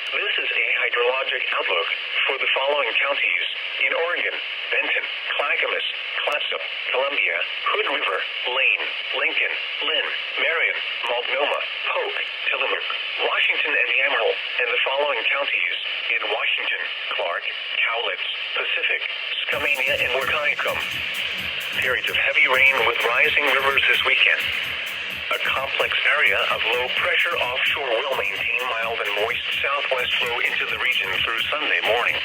This is a hydrologic outlook for the following counties in Oregon: Benton, Clackamas, Clatsop, Columbia, Hood River, Lane, Lincoln, Lynn, Marion, Multnomah, Polk, Tillamook, Washington and Yamhill, and the following counties in Washington: Clark, Cowlitz, Pacific, Skamania, and Wahkiakum. Periods of heavy rain with rising rivers this weekend. A complex area of low pressure offshore will maintain mild and moist southwest flow into the region through Sunday morning.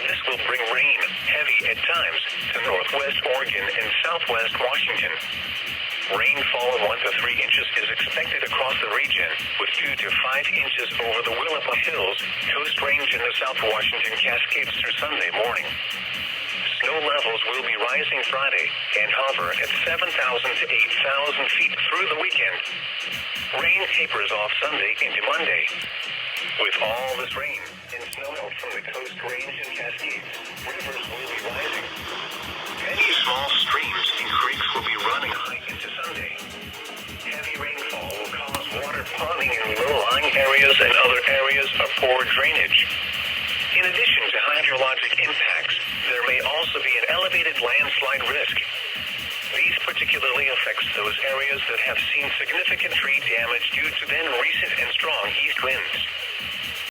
This will bring rain, heavy at times, to northwest Oregon and southwest Washington. Rainfall of 1 to 3 inches is expected across the region, with 2 to 5 inches over the Willapa Hills, Coast Range in the South Washington Cascades through Sunday morning. Snow levels will be rising Friday and hover at 7,000 to 8,000 feet through the weekend. Rain tapers off Sunday into Monday. With all this rain and snow melt from the Coast Range and Cascades, rivers will be rising. Many small streams and creeks will be running high into Sunday. Heavy rainfall will cause water ponding in low-lying areas and other areas of poor drainage. In addition to hydrologic impacts, there may also be an elevated landslide risk. These particularly affect those areas that have seen significant tree damage due to then recent and strong east winds.